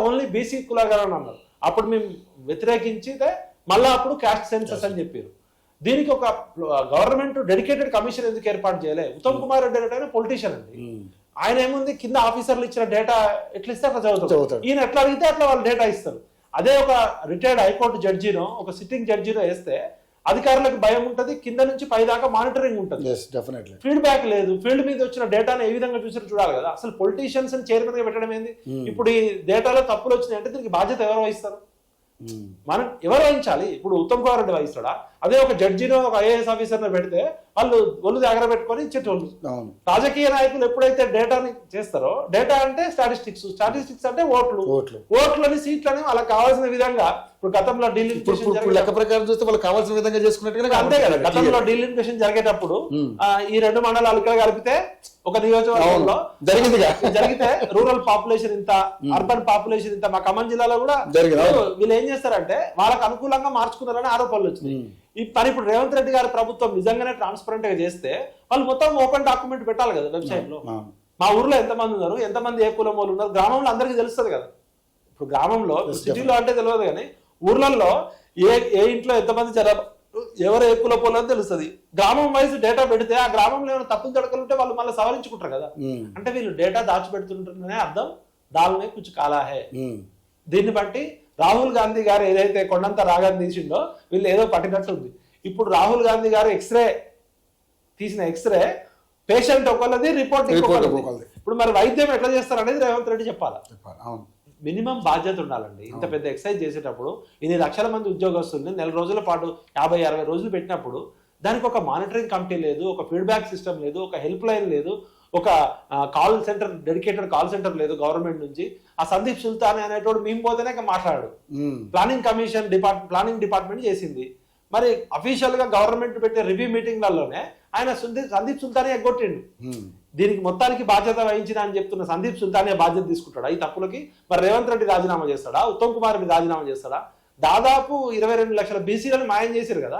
Only BC కులగణన అన్నారు. అప్పుడు మేము వ్యతిరేకించితే మళ్ళీ అప్పుడు క్యాస్ట్ సెన్సస్ అని చెప్పారు. దీనికి ఒక గవర్నమెంట్ డెడికేటెడ్ కమిషన్ ఎందుకు ఏర్పాటు చేయలే? ఉత్తమ్ కుమార్ రెడ్డి అంటే పొలిటీషియన్ అండి. ఆయన ఏముంది, కింద ఆఫీసర్లు ఇచ్చిన డేటా ఎట్లా ఇస్తే అట్లా చదువుతారు. ఈయన ఎట్లా అడిగితే అట్లా వాళ్ళు డేటా ఇస్తారు. అదే ఒక రిటైర్డ్ హైకోర్టు జడ్జినో ఒక సిట్టింగ్ జడ్జినో వేస్తే అధికారులకు భయం ఉంటుంది, కింద నుంచి పై దాకా మానిటరింగ్ ఉంటుంది. ఫీడ్బ్యాక్ లేదు. ఫీల్డ్ మీద వచ్చిన డేటాను ఏ విధంగా చూసారో చూడాలి కదా. అసలు పొలిటీషియన్స్ చైర్మన్ గా పెట్టడం ఏంది? ఇప్పుడు ఈ డేటాలో తప్పులు వచ్చినాయంటే దీనికి బాధ్యత ఎవరు వహిస్తారు? మనం ఎవరు వహించాలి? ఇప్పుడు ఉత్తమ్ కుమార్ రెడ్డి వహిస్తాడా? అదే ఒక జడ్జినో ఒక ఐఏఎస్ ఆఫీసర్ని పెడితే వాళ్ళు ఒళ్ళు దగ్గర పెట్టుకొని ఇచ్చేటోళ్ళు. రాజకీయ నాయకులు ఎప్పుడైతే డేటాని చేస్తారో, డేటా అంటే స్టాటిస్టిక్స్ అంటే ఓట్లని సీట్లని వాళ్ళకి కావాల్సిన విధంగా. ఇప్పుడు గతంలో లెక్క ప్రకారం చూస్తే వాళ్ళకి కావాల్సిన విధంగా చేసుకున్నట్టుగా అంతే కదా. గతంలో డీలిమిటేషన్ జరిగేటప్పుడు ఈ 2 మండలాలు ఇక్కడ కలిపితే ఒక నియోజకవర్గంలో జరిగితే రూరల్ పాపులేషన్ ఇంత, అర్బన్ పాపులేషన్ ఇంత. మా ఖమ్మం జిల్లాలో కూడా వీళ్ళు ఏం చేస్తారంటే వాళ్ళకి అనుకూలంగా మార్చుకున్నారని ఆరోపణలు వచ్చినాయి. ఈ పని ఇప్పుడు రేవంత్ రెడ్డి గారి ప్రభుత్వం నిజంగానే ట్రాన్స్పరెంట్ గా చేస్తే వాళ్ళు మొత్తం ఓపెన్ డాక్యుమెంట్ పెట్టాలి కదా వెబ్సైట్ లో. మా ఊర్లో ఎంతమంది ఉన్నారు, ఎంతమంది ఏ కులం వాళ్ళు ఉన్నారు, గ్రామంలో అందరికీ తెలుస్తుంది కదా. ఇప్పుడు గ్రామంలో సిటీలో అంటే తెలియదు, కానీ ఊర్లలో ఏ ఇంట్లో ఎంతమంది ఎవరు ఏ కుల పోలని తెలుస్తుంది. గ్రామం వైజ్ డేటా పెడితే ఆ గ్రామంలో ఏమైనా తప్పులు తడకలు ఉంటే వాళ్ళు మళ్ళీ సవరించుకుంటారు కదా. అంటే వీళ్ళు డేటా దాచిపెడుతుంటేనే అర్థం దాల్నే కుछ కాలా హే. దీన్ని బట్టి రాహుల్ గాంధీ గారు ఏదైతే కొండంత రాగాన్ని తీసిండో వీళ్ళు ఏదో పట్టినట్టు ఉంది. ఇప్పుడు రాహుల్ గాంధీ గారు తీసిన ఎక్స్రే పేషెంట్ ఒకళ్ళది, రిపోర్ట్ ఇంకొకళ్ళది. ఇప్పుడు మరి వైద్యం ఎట్లా చేస్తారు అనేది రేవంత్ రెడ్డి చెప్పాలి. మినిమం బాధ్యత ఉండాలండి. ఇంత పెద్ద ఎక్సర్సైజ్ చేసేటప్పుడు ఇన్ని లక్షల మంది ఉద్యోగస్తుల్ని నెల రోజుల పాటు 50-60 రోజులు పెట్టినప్పుడు దానికి ఒక మానిటరింగ్ కమిటీ లేదు, ఒక ఫీడ్బ్యాక్ సిస్టమ్ లేదు, ఒక హెల్ప్ లైన్ లేదు, ఒక call centre, dedicated call centre లేదు గవర్నమెంట్ నుంచి. ఆ సందీప్ సుల్తాన్ అనేటోడు మేము పోతేనే మాట్లాడాడు. ప్లానింగ్ డిపార్ట్మెంట్ చేసింది. మరి అఫీషియల్ గా గవర్నమెంట్ పెట్టే రివ్యూ మీటింగ్లలోనే ఆయన సందీప్ సుల్తానే ఎగ్గొట్టిండు. దీనికి మొత్తానికి బాధ్యత వహించిన అని చెప్తున్న సందీప్ సుల్తానే బాధ్యత తీసుకుంటాడా ఈ తప్పులకి? మరి రేవంత్ రెడ్డి రాజీనామా చేస్తాడా? ఉత్తమ్ కుమార్ రెడ్డి రాజీనామా చేస్తాడా? దాదాపు 22 లక్షల బీసీలను మాయం చేశారు కదా,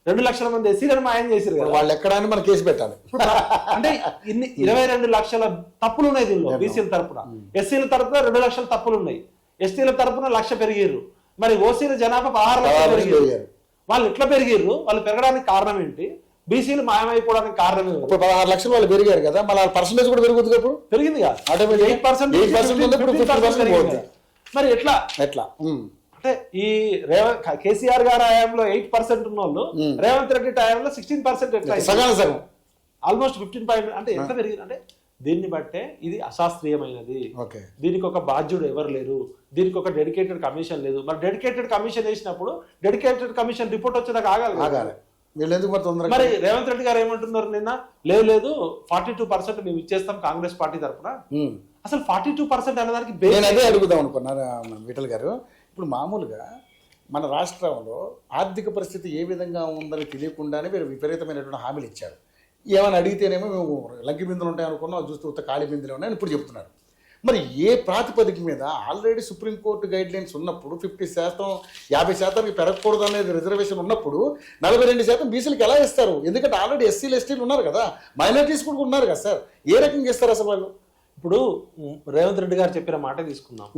2 లక్షల మంది ఎస్సీలను మాయం చేశారు కదా. వాళ్ళు ఎక్కడ మనం కేసు పెట్టాలి అంటే 22 లక్షల తప్పులు ఉన్నాయి దీనిలో. బీసీల తరపున, ఎస్సీల తరపున 2 లక్షల తప్పులు ఉన్నాయి, ఎస్టీల తరపున 1,00,000 పెరిగారు. మరి ఓసీల జనాభా 16 లక్షలు పెరిగారు. వాళ్ళు ఎట్లా పెరిగారు? వాళ్ళు పెరగడానికి కారణం ఏంటి? బీసీలు మాయమైపోవడానికి కారణం ఏంటి? 16 లక్షలు వాళ్ళు పెరిగారు కదా, మళ్ళీ పర్సెంటేజ్ కూడా పెరుగుతుంది కదా. పెరిగింది కదా, 8%. మరి ఎట్లా అంటే ఈ కేసీఆర్ గారి హయాంలో 8% ఉన్న వాళ్ళు రేవంత్ రెడ్డి హయాంలో 16% ఎట్లా? ఆల్మోస్ట్ 15 అంటే ఎంత పెరిగింది అంటే దీన్ని బట్టే ఇది అశాస్త్రీయమైనది. దీనికి ఒక బాధ్యుడు ఎవరు లేరు, దీనికి ఒక డెడికేటెడ్ కమిషన్ లేదు. మరి డెడికేటెడ్ కమిషన్ వేసినప్పుడు డెడికేటెడ్ కమిషన్ రిపోర్ట్ వచ్చేదాకా ఆగాలి. మరి రేవంత్ రెడ్డి గారు ఏమంటున్నారు నిన్న? లేదు 42% మేము ఇచ్చేస్తాం కాంగ్రెస్ పార్టీ తరఫున. అసలు 42% అనేదానికి అదే అడుగుదాం అనుకున్నారు విఠల్ గారు. ఇప్పుడు మామూలుగా మన రాష్ట్రంలో ఆర్థిక పరిస్థితి ఏ విధంగా ఉందని తెలియకుండానే మీరు విపరీతమైనటువంటి హామీలు ఇచ్చారు. ఏమైనా అడిగితేనేమో మేము లంకి బిందులు ఉంటాయనుకున్నాం, చూస్తే ఉత్త ఖాళీ బిందులు ఉన్నాయని ఇప్పుడు చెప్తున్నారు. మరి ఏ ప్రాతిపదిక మీద? ఆల్రెడీ సుప్రీంకోర్టు గైడ్ లైన్స్ ఉన్నప్పుడు 50%, 50% పెరగకూడదు అనేది రిజర్వేషన్ ఉన్నప్పుడు 42% బీసీలకు ఎలా ఇస్తారు? ఎందుకంటే ఆల్రెడీ ఎస్సీలు ఎస్టీలు ఉన్నారు కదా, మైనారిటీస్ కూడా ఉన్నారు కదా సార్. ఏ రకంగా ఇస్తారు అసలు వాళ్ళు? ఇప్పుడు రేవంత్ రెడ్డి గారు చెప్పిన మాట తీసుకుందాం.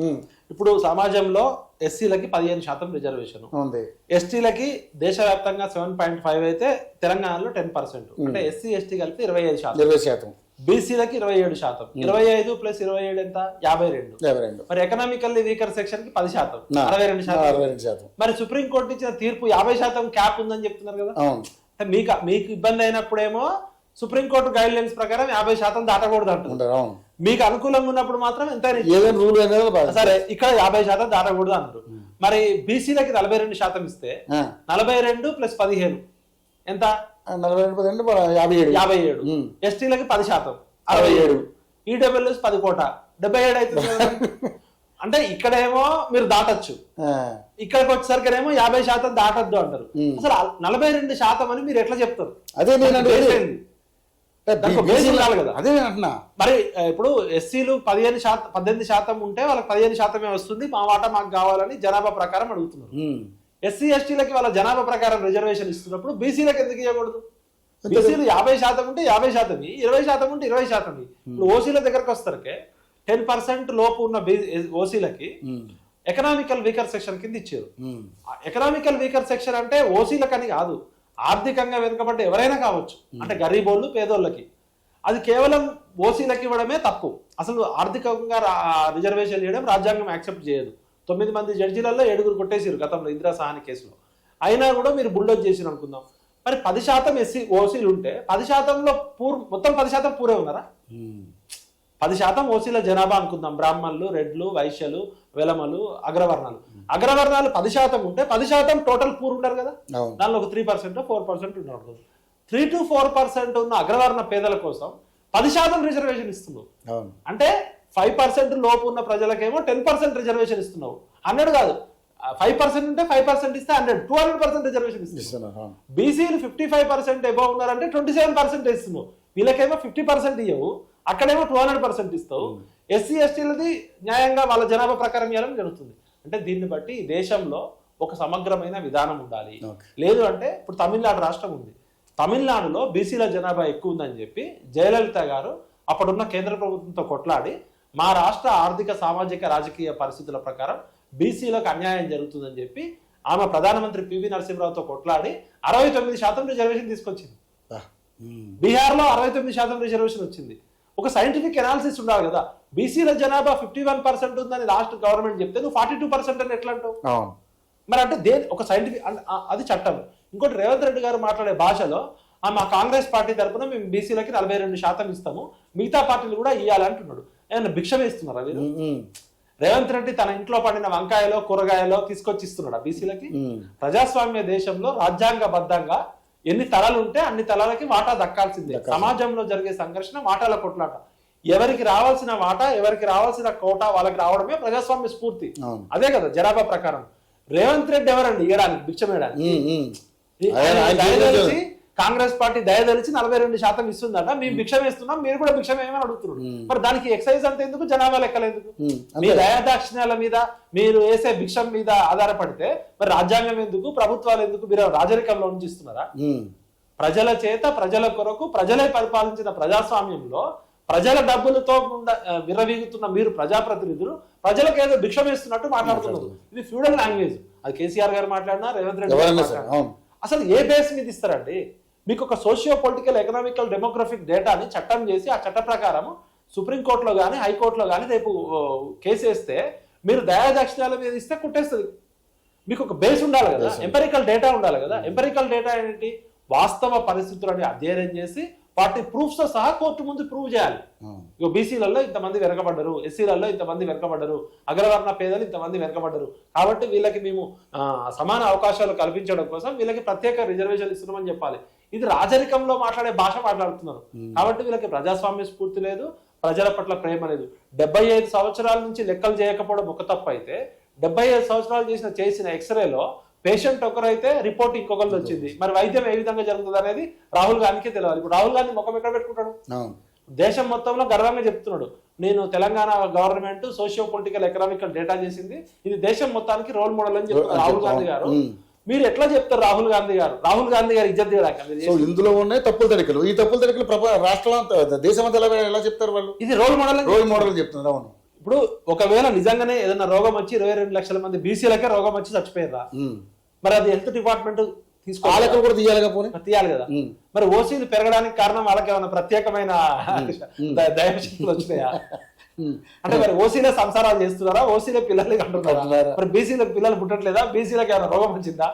ఇప్పుడు సమాజంలో ఎస్సీలకి 15% రిజర్వేషన్ ఉంది, ఎస్టీలకి దేశవ్యాప్తంగా 7.5 అయితే తెలంగాణలో 10%. అంటే ఎస్సీ ఎస్టీ కలిపి 25%. బీసీలకి 27%. 25 + 27 ఎంత? 52. మరి ఎకనామికల్లీ వీకర్ సెక్షన్ కి 10%, 62%. మరి సుప్రీంకోర్టు ఇచ్చిన తీర్పు 50% క్యాప్ ఉందని చెప్తున్నారు కదా. అంటే మీకు ఇబ్బంది అయినప్పుడేమో సుప్రీంకోర్టు గైడ్ లైన్స్ ప్రకారం 50% దాటకూడదు అంటున్నారు. మీకు అనుకూలంగా ఉన్నప్పుడు మాత్రం ఎంత సరే ఇక్కడ 50% దాటకూడదు అంటారు. మరి బీసీలకి 42% ఇస్తే 42 + 15 ఎంత? 57. ఎస్టీలకి 10%, 67. ఈడబ్ల్యూఎస్ 10 కోట్ల 77 అవుతుంది. అంటే ఇక్కడేమో మీరు దాటచ్చు, ఇక్కడికి వచ్చేసరికేమో 50% దాటద్దు అంటారు. అసలు 42% అని మీరు ఎట్లా చెప్తారు? అదే మరి ఇప్పుడు ఎస్సీలు 18% ఉంటే వాళ్ళకి 15% వస్తుంది, మా వాటా మాకు కావాలని జనాభా ప్రకారం అడుగుతున్నారు. ఎస్సీ ఎస్టీలకి వాళ్ళ జనాభా ప్రకారం రిజర్వేషన్ ఇస్తున్నప్పుడు బీసీలకు ఎందుకు ఇవ్వకూడదు? బీసీలు 50% ఉంటే 50%, 20% ఉంటే 20%. ఇప్పుడు ఓసీల దగ్గరకు వస్తారకే 10% లోపు ఉన్న ఓసీలకి ఎకనామికల్ వీకర్ సెక్షన్ కింద ఇచ్చారు. ఎకనామికల్ వీకర్ సెక్షన్ అంటే ఓసీలకని కాదు, ఆర్థికంగా వెనుకబడ్డ ఎవరైనా కావచ్చు, అంటే గరీబోళ్ళు పేదోళ్ళకి. అది కేవలం ఓసీలకి ఇవ్వడమే తప్పు. అసలు ఆర్థికంగా రిజర్వేషన్ చేయడం రాజ్యాంగం యాక్సెప్ట్ చేయదు. 9 మంది జడ్జీలలో 7 కొట్టేసారు గతంలో ఇందిరా సహాని కేసులో. అయినా కూడా మీరు బుల్డోజ్ చేసిరు అనుకుందాం. మరి 10% ఎస్సీ ఓసీలు ఉంటే 10%లో మొత్తం 10% పూరే ఉన్నారా? 10% ఓసీల జనాభా అనుకుందాం, బ్రాహ్మణులు, రెడ్లు, వైశ్యులు, వెలమలు, అగ్రవర్ణాలు. అగ్రవర్ణాలు 10% ఉంటే 10% టోటల్ పూర్ ఉండరు కదా. దానిలో ఒక 3% 4% ఉన్నారు. 3 to 4% ఉన్న అగ్రవర్ణ పేదల కోసం 10% రిజర్వేషన్ ఇస్తున్నావు. అంటే 5% లోపు ఉన్న ప్రజలకేమో 10% రిజర్వేషన్ ఇస్తున్నావు. 100 కాదు, 5% ఉంటే 5% ఇస్తే 200% రిజర్వేషన్ ఇస్తున్నావు. బీసీలు 55% ఎబో ఉన్నారంటే 27% ఇస్తున్నావు. వీళ్ళకేమో 50% ఇవ్వవు, అక్కడేమో 200% ఇస్తావు. ఎస్సీ ఎస్టీలది న్యాయంగా వాళ్ళ జనాభా ప్రకారం ఇవ్వడం జరుగుతుంది. అంటే దీన్ని బట్టి దేశంలో ఒక సమగ్రమైన విధానం ఉండాలి. లేదు అంటే ఇప్పుడు తమిళనాడు రాష్ట్రం ఉంది, తమిళనాడులో బీసీల జనాభా ఎక్కువ ఉందని చెప్పి జయలలిత గారు అప్పుడున్న కేంద్ర ప్రభుత్వంతో కొట్లాడి మా రాష్ట్ర ఆర్థిక సామాజిక రాజకీయ పరిస్థితుల ప్రకారం బీసీలకు అన్యాయం జరుగుతుందని చెప్పి ఆమె ప్రధానమంత్రి పివి నరసింహరావుతో కొట్లాడి 69% రిజర్వేషన్ తీసుకొచ్చింది. బీహార్లో 69% రిజర్వేషన్ వచ్చింది. ఒక సైంటిఫిక్ అనాలిసిస్ ఉండాలి కదా. బీసీల జనాభా 51% ఉందని రాష్ట్ర గవర్నమెంట్ చెప్తే నువ్వు 42% అని ఎట్లా అంటావు? మరి అంటే ఒక సైంటిఫిక్ అది చట్టం. ఇంకోటి రేవంత్ రెడ్డి గారు మాట్లాడే భాషలో మా కాంగ్రెస్ పార్టీ తరఫున మేము బీసీలకి 42% ఇస్తాము, మిగతా పార్టీలు కూడా ఇవ్వాలంటున్నాడు. ఏమన్నా భిక్ష వేస్తున్నారా వీరు? రేవంత్ రెడ్డి తన ఇంట్లో పండిన వంకాయలో కూరగాయలో తీసుకొచ్చి ఇస్తున్నాడా బీసీలకి? ప్రజాస్వామ్య దేశంలో రాజ్యాంగబద్ధంగా ఎన్ని తలాలు ఉంటే అన్ని తలాలకి వాటా దక్కాల్సిందే. సమాజంలో జరిగే సంఘర్షణ వాటాల కొట్లాట. ఎవరికి రావాల్సిన వాటా, ఎవరికి రావాల్సిన కోటా వాళ్ళకి రావడమే ప్రజాస్వామ్య స్ఫూర్తి. అదే కదా జనాభా ప్రకారం. రేవంత్ రెడ్డి ఎవరండి ఇవ్వడానికి, భిక్షం వేయడానికి? కాంగ్రెస్ పార్టీ దయదలిచి 42% ఇస్తుందట, మేము భిక్షం వేస్తున్నాం, మీరు కూడా భిక్షం వేయమని అడుగుతున్నారు. మరి దానికి ఎక్సైజ్ అంత ఎందుకు, జనాభా లెక్కలు ఎందుకు? మీ దయాదాక్షిణ్యాల మీద మీరు వేసే భిక్షం మీద ఆధారపడితే మరి రాజ్యాంగం ఎందుకు, ప్రభుత్వాలు ఎందుకు? మీరు రాజరికంలో ఉంచిస్తున్నారా? ప్రజల చేత ప్రజల కొరకు ప్రజలే పరిపాలించిన ప్రజాస్వామ్యంలో ప్రజల డబ్బులతో విర్రవీగుతున్న మీరు ప్రజాప్రతినిధులు ప్రజలకు ఏదో భిక్షం వేస్తున్నట్టు మాట్లాడుతున్నారు. ఇది ఫ్యూడల్ లాంగ్వేజ్. అది కేసీఆర్ గారు మాట్లాడినా, రేవంత్ రెడ్డి గారు మాట్లాడినా. అసలు ఏ బేస్ మీద ఇస్తారండి? మీకు ఒక సోషియో పొలిటికల్ ఎకనామికల్ డెమోగ్రఫిక్ డేటాని చట్టం చేసి ఆ చట్ట ప్రకారం సుప్రీంకోర్టులో కానీ హైకోర్టులో కానీ రేపు కేసు వేస్తే మీరు దయాదాక్షిణ్యాల మీద ఇస్తే కుట్టేస్తుంది. మీకు ఒక బేస్ ఉండాలి కదా, ఎంపెరికల్ డేటా ఉండాలి కదా. ఎంపెరికల్ డేటా ఏంటి? వాస్తవ పరిస్థితులని అధ్యయనం చేసి వాటి ప్రూఫ్స్ తో సహా కోర్టు ముందు ప్రూవ్ చేయాలి. ఇక బీసీలలో ఇంతమంది వెనకబడ్డరు, ఎస్సీలలో ఇంతమంది వెనకబడ్డరు, అగ్రవర్ణ పేదలు ఇంతమంది వెనకబడ్డరు, కాబట్టి వీళ్ళకి మేము సమాన అవకాశాలు కల్పించడం కోసం వీళ్ళకి ప్రత్యేక రిజర్వేషన్ ఇస్తున్నామని చెప్పాలి. ఇది రాజరికంలో మాట్లాడే భాష మాట్లాడుతున్నారు. కాబట్టి వీళ్ళకి ప్రజాస్వామ్య స్ఫూర్తి లేదు, ప్రజల పట్ల ప్రేమ లేదు. 75 సంవత్సరాల నుంచి లెక్కలు చేయకపోవడం ఒక తప్పు అయితే 75 సంవత్సరాలు చేసిన ఎక్స్రేలో పేషెంట్ ఒకరైతే రిపోర్ట్ ఇంకొకరిది వచ్చింది. మరి వైద్యం ఏ విధంగా జరుగుతుంది అనేది రాహుల్ గాంధీకే తెలియాలి. ఇప్పుడు రాహుల్ గాంధీ ముఖం ఎక్కడ పెట్టుకుంటాడు? దేశం మొత్తంలో గర్వంగా చెప్తున్నాడు, నేను Telangana government socio political economical data చేసింది, ఇది దేశం మొత్తానికి రోల్ మోడల్ అని చెప్తారు రాహుల్ గాంధీ గారు. మీరు ఎట్లా చెప్తారు రాహుల్ గాంధీ గారు ఇజ్జత్ తీయడానికి? ఇందులో ఉన్నాయి తప్పుల తనిఖీలు. ఈ తప్పుల తనిఖీలు రాష్ట్రం దేశం అంతా ఎలా చెప్తారు వాళ్ళు? ఇది రోల్ మోడల్ చెప్తున్నారు. అవును. ఇప్పుడు ఒకవేళ నిజంగానే ఏదైనా రోగం వచ్చి 22 లక్షల మంది బీసీలకే రోగం వచ్చి చచ్చిపోయారా, మరి అది హెల్త్ డిపార్ట్మెంట్ తీయాలి కదా. మరి ఓసీలు పెరగడానికి కారణం వాళ్ళకి ఏమైనా ప్రత్యేకమైన దైవశక్తులు వచ్చినాయా? అంటే మరి ఓసీలే సంసారాలు చేస్తున్నారా, ఓసీలే పిల్లలకి అంటున్నారా? మరి బీసీలకు పిల్లలు పుట్టట్లేదా? బీసీలకు ఏమైనా రోగం వచ్చిందా?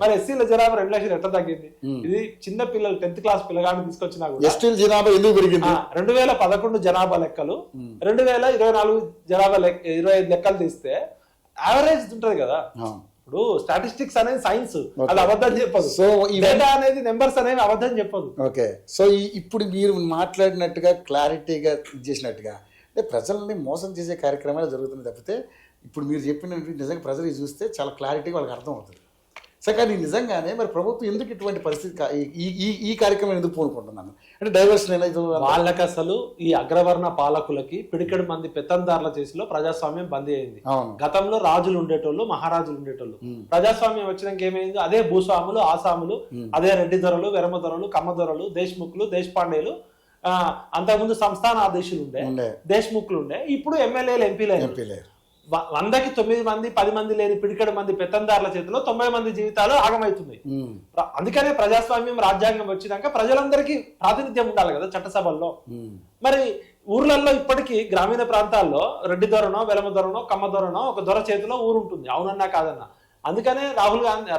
మరి ఎస్సీల జనాభా 2 లక్షలు ఎట్లా తగ్గింది? ఇది చిన్న పిల్లలు 10th క్లాస్ పిల్లగాడిని తీసుకొచ్చినా కూడా 2011 జనాభా లెక్కలు 2024 జనాభా 25 లెక్కలు తీస్తే యావరేజ్ ఉంటది కదా. ఇప్పుడు స్టాటిస్టిక్స్ అనేది సైన్స్, అది అబద్ధం చెప్పదు. సో డేటా అనేది నెంబర్స్ అనేవి అబద్ధం చెప్పదు. ఓకే, సో ఇప్పుడు మీరు మాట్లాడినట్టుగా క్లారిటీగా చేసినట్టుగా ప్రజల్ని మోసం చేసే కార్యక్రమాలు జరుగుతున్నాయి తప్పితే ఇప్పుడు మీరు చెప్పిన నిజంగా ప్రజలు చూస్తే చాలా క్లారిటీగా వాళ్ళకి అర్థం అవుతుంది. సో కానీ నిజంగానే మరి ప్రభుత్వం ఎందుకు ఇటువంటి పరిస్థితి ఈ కార్యక్రమం ఎందుకు పూనుకుంటున్నాను అంటే డైవర్షన్ వాళ్ళకి అసలు ఈ అగ్రవర్ణ పాలకులకి పిడికెడు మంది పెత్తందారుల చేసిలో ప్రజాస్వామ్యం బందీ అయింది. గతంలో రాజులు ఉండేటోళ్ళు, మహారాజులు ఉండేటోళ్ళు. ప్రజాస్వామ్యం వచ్చినాక ఏమైంది? అదే భూస్వాములు, ఆసాములు, అదే రెడ్డి దొరలు, వెరమ దొరలు, కమ్మ దొరలు, దేశ్ముఖులు, దేశపాండేలు అంతకుముందు సంస్థాన అధ్యక్షులు ఉండే, దేశ్ముఖ్లు ఉండే, ఇప్పుడు ఎమ్మెల్యేలు ఎంపీలు. 100కి 9 మంది 10 మంది లేని పిడికడ మంది పెత్తందారుల చేతిలో 90 మంది జీవితాలు ఆగమవుతున్నాయి. అందుకనే ప్రజాస్వామ్యం రాజ్యాంగం వచ్చినాక ప్రజలందరికీ ప్రాతినిధ్యం ఉండాలి కదా చట్టసభల్లో. మరి ఊర్లలో ఇప్పటికీ గ్రామీణ ప్రాంతాల్లో రెడ్డి దొరనో వెలమ దొరనో కమ్మ దొరనో ఒక దొర చేతిలో ఊరు ఉంటుంది, అవునన్నా కాదన్నా. అందుకనే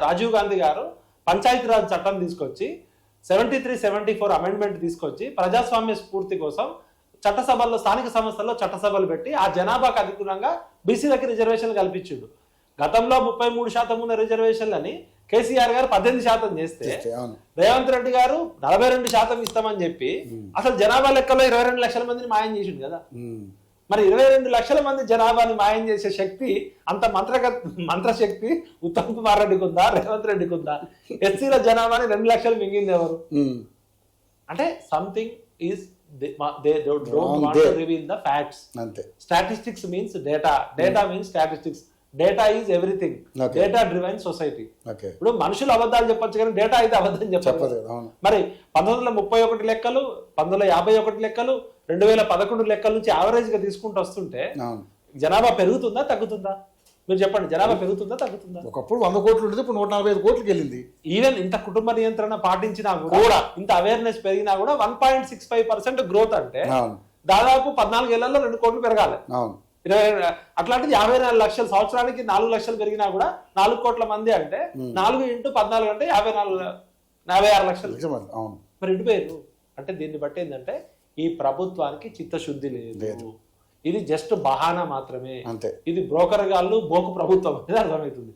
రాజీవ్ గాంధీ గారు పంచాయతీరాజ్ చట్టం తీసుకొచ్చి 73-74 అమెండ్మెంట్ తీసుకొచ్చి ప్రజాస్వామ్య స్ఫూర్తి కోసం చట్టసభల్లో స్థానిక సంస్థల్లో చట్టసభలు పెట్టి ఆ జనాభాకు అనుగుణంగా బీసీలకి రిజర్వేషన్లు కల్పించిండు. గతంలో 33% ఉన్న రిజర్వేషన్లని కేసీఆర్ గారు 18% చేస్తే రేవంత్ రెడ్డి గారు 42% ఇస్తామని చెప్పి అసలు జనాభా లెక్కలో 22 లక్షల మందిని మాయం చేసిండు కదా. మరి 22 లక్షల మంది జనాభాని మాయం చేసే శక్తి, అంత మంత్రశక్తి ఉత్తమ్ కుమార్ రెడ్డికి ఉందా, రేవంత్ రెడ్డికి ఉందా? ఎస్సీల జనాభాని 2 లక్షలు మింగింది ఎవరు? అంటే something is they don't want to reveal the facts. Statistics means data means statistics. Data is everything. Data driven society. ఇప్పుడు మనుషులు అబద్ధాలు చెప్పొచ్చు కానీ డేటా అయితే అబద్ధం చెప్పదు. మరి 1931 లెక్కలు, 1951 లెక్కలు, 2011 లెక్కల నుంచి యావరేజ్ గా తీసుకుంటూ వస్తుంటే జనాభా పెరుగుతుందా తగ్గుతుందా? మీరు చెప్పండి, జనాభా పెరుగుతుందా తగ్గుతుందా? ఒకప్పుడు 100 కోట్లు ఉండేది, ఇప్పుడు 145 కోట్లకి వెళ్ళింది. ఈవెన్ ఇంత కుటుంబ నియంత్రణ పాటించినా కూడా, ఇంత అవేర్నెస్ పెరిగినా కూడా 1.65% గ్రోత్ అంటే దాదాపు 14 ఏళ్లలో 2 కోట్లు పెరగాలి. అట్లాంటిది 54 లక్షలు, సంవత్సరానికి 4 లక్షలు పెరిగినా కూడా 4 కోట్ల మంది అంటే 4 × 14 అంటే 56 లక్షలు. మరి ఇంటిపోయారు అంటే దీన్ని బట్టి ఏంటంటే ఈ ప్రభుత్వానికి చిత్తశుద్ధి లేదు. ఇది జస్ట్ బహానా మాత్రమే. ఇది బ్రోకర్ గాళ్ళు బోకు ప్రభుత్వం అనేది అర్థమవుతుంది.